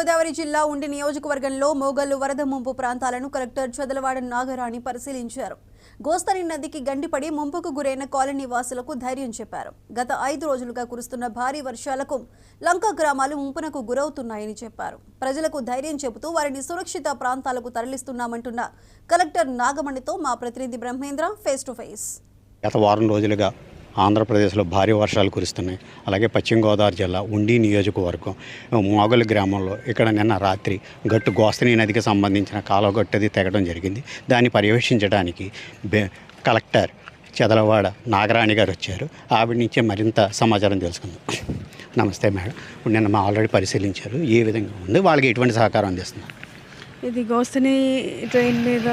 గోదావరి జిల్లా ఉండి నియోజకవర్గంలో మోగల్లు వరద ముంపు ప్రాంతాలను కలెక్టర్ చదలవాడ నాగరాణి పరిశీలించారు. గోస్తని నదికి గండిపడి ముంపుకు గురైన కాలనీ వాసులకు ధైర్యం చెప్పారు. గత 5 రోజులుగా కురుస్తున్న భారీ వర్షాలకు లంక గ్రామాలు ముంపునకు గురవుతున్నాయని చెప్పారు. ప్రజలకు ధైర్యం చెబుతూ వారిని సురక్షిత ప్రాంతాలకు తరలిస్తున్నామంటున్న కలెక్టర్ నాగమణితో మా ప్రతినిధి బ్రహ్మేంద్ర ఫేస్ టు ఫేస్. గత వారం రోజులుగా ఆంధ్రప్రదేశ్లో భారీ వర్షాలు కురుస్తున్నాయి. అలాగే పశ్చిమ గోదావరి జిల్లా ఉండి నియోజకవర్గం మోగల్ గ్రామంలో ఇక్కడ నిన్న రాత్రి గట్టు గోస్తని నదికి సంబంధించిన కాలువగట్టుది తెగడం జరిగింది. దాన్ని పర్యవేక్షించడానికి కలెక్టర్ చదలవాడ నాగరాణి గారు వచ్చారు. ఆవిడ నుంచే మరింత సమాచారం తెలుసుకుందాం. నమస్తే మేడం. ఇప్పుడు నిన్న ఆల్రెడీ పరిశీలించారు, ఏ విధంగా ఉంది, వాళ్ళకి ఎటువంటి సహకారం అందిస్తున్నారు? ఇది గోస్తని ట్రైన్ మీద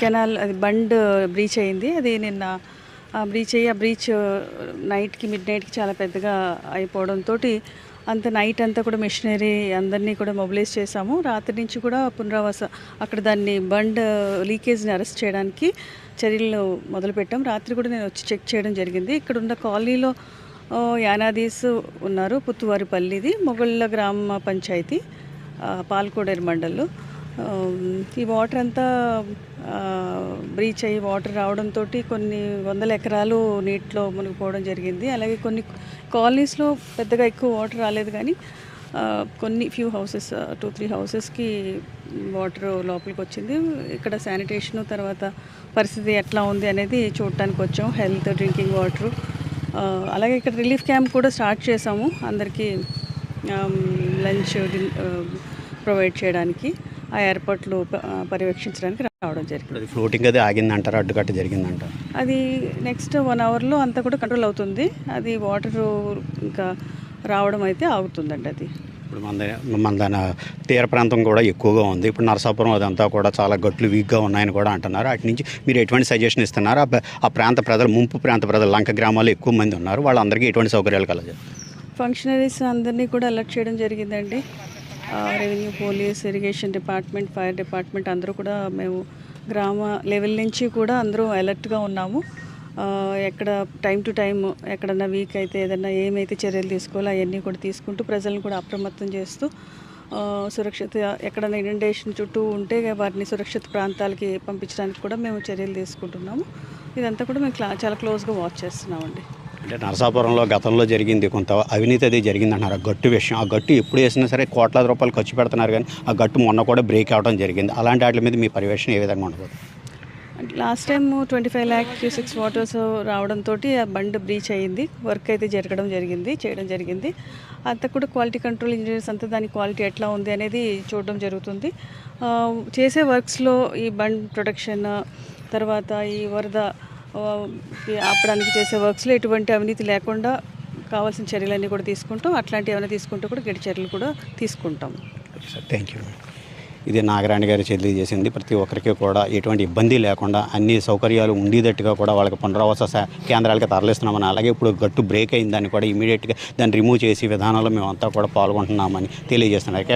కెనాల్ అది బండ్ బ్రీచ్ అయింది. అది నిన్న బ్రీచ్ నైట్కి మిడ్ నైట్కి చాలా పెద్దగా అయిపోవడంతో అంత నైట్ అంతా కూడా మెషినరీ అందరినీ కూడా మొబిలైజ్ చేశాము. రాత్రి నుంచి కూడా పునరావాస అక్కడ దాన్ని బండ్ లీకేజ్ని అరెస్ట్ చేయడానికి చర్యలు మొదలుపెట్టాం. రాత్రి కూడా నేను వచ్చి చెక్ చేయడం జరిగింది. ఇక్కడ ఉన్న కాలనీలో యానాదీస్ ఉన్నారు. పుత్తువారిపల్లిది మొగళ్ళ గ్రామ పంచాయతీ పాల్కోడేరు మండల్లో. ఈ వాటర్ అంతా బ్రీచ్ అయ్యి వాటర్ రావడంతో కొన్ని వందల ఎకరాలు నీటిలో మునిగిపోవడం జరిగింది. అలాగే కొన్ని కాలనీస్లో పెద్దగా ఎక్కువ వాటర్ రాలేదు, కానీ కొన్ని ఫ్యూ హౌసెస్ 2-3 హౌసెస్కి వాటర్ లోపలికి వచ్చింది. ఇక్కడ శానిటేషను తర్వాత పరిస్థితి ఎట్లా ఉంది అనేది చూడటానికి వచ్చాం. హెల్త్, డ్రింకింగ్ వాటరు, అలాగే ఇక్కడ రిలీఫ్ క్యాంప్ కూడా స్టార్ట్ చేసాము. అందరికీ లంచ్ ప్రొవైడ్ చేయడానికి ఆ ఏర్పాట్లు పర్యవేక్షించడానికి రావడం జరిగింది. ఫ్లోటింగ్ అది ఆగిందంటారా, అడ్డుకట్ట జరిగిందంటారు? అది నెక్స్ట్ 1 అవర్లో అంతా కూడా కంట్రోల్ అవుతుంది. అది వాటర్ ఇంకా రావడం అయితే ఆగుతుందండి. అది ఇప్పుడు మన తీర ప్రాంతం కూడా ఎక్కువగా ఉంది. ఇప్పుడు నరసాపురం అదంతా కూడా చాలా గట్లు వీక్గా ఉన్నాయని కూడా అంటున్నారు. అటు నుంచి మీరు ఎటువంటి సజెషన్ ఇస్తున్నారు? ఆ ప్రాంత ప్రజలు, ముంపు ప్రాంత ప్రజలు, లంక గ్రామాల్లో ఎక్కువ మంది ఉన్నారు, వాళ్ళందరికీ ఎటువంటి సౌకర్యాలు కలగాలి? ఫంక్షనరీస్ అందరినీ కూడా అలర్ట్ చేయడం జరిగిందండి. Revenue, police, irrigation department, fire department అందరూ కూడా మేము గ్రామ లెవెల్ నుంచి కూడా అందరూ అలర్ట్గా ఉన్నాము. ఎక్కడ టైం టు టైం ఎక్కడన్నా వీక్ అయితే ఏదన్నా ఏమైతే చర్యలు తీసుకోవాలో అవన్నీ కూడా తీసుకుంటూ ప్రజలను కూడా అప్రమత్తం చేస్తూ సురక్షిత ఎక్కడన్నా ఇనండేషన్ చుట్టూ ఉంటే వారిని సురక్షిత ప్రాంతాలకి పంపించడానికి కూడా మేము చర్యలు తీసుకుంటున్నాము. ఇదంతా కూడా మేము చాలా క్లోజ్గా వాచ్ చేస్తున్నామండి. అంటే నరసాపురంలో గతంలో జరిగింది కొంత అవినీతి అది జరిగిందన్నారు. ఆ గట్టు విషయం, ఆ గట్టు ఎప్పుడు వేసినా సరే కోట్లాది రూపాయలు ఖర్చు పెడుతున్నారు, కానీ ఆ గట్టు మొన్న కూడా బ్రేక్ అవ్వడం జరిగింది. అలాంటి వాటి మీద మీ పర్యవేక్షణ ఏ విధంగా ఉండదు? Last time 25 lakh cubic waters రావడంతో ఆ బండ్ బ్రీచ్ అయ్యింది. వర్క్ అయితే చేయడం జరిగింది. అంతా కూడా క్వాలిటీ కంట్రోల్ ఇంజనీర్స్ అంతా దాని క్వాలిటీ ఎట్లా ఉంది అనేది చూడడం జరుగుతుంది. చేసే వర్క్స్లో ఈ బండ్ ప్రొటెక్షన్, తర్వాత ఈ వరద ఆపడానికి చేసే వర్క్స్లో ఎటువంటి అవినీతి లేకుండా కావాల్సిన చర్యలన్నీ కూడా తీసుకుంటాం. అట్లాంటివి ఏమైనా తీసుకుంటే కూడా గట్టి చర్యలు కూడా తీసుకుంటాం. Thank you. ఇది నాగరాణి గారు తెలియజేసింది. ప్రతి ఒక్కరికి కూడా ఎటువంటి ఇబ్బంది లేకుండా అన్ని సౌకర్యాలు ఉండేటట్టుగా కూడా వాళ్ళకి పునరావాస కేంద్రాలకి తరలిస్తున్నామని, అలాగే ఇప్పుడు గట్టు బ్రేక్ అయిందని కూడా ఇమీడియట్గా దాన్ని రిమూవ్ చేసి విధానంలో మేమంతా కూడా పాల్గొంటున్నామని తెలియజేస్తున్నారు.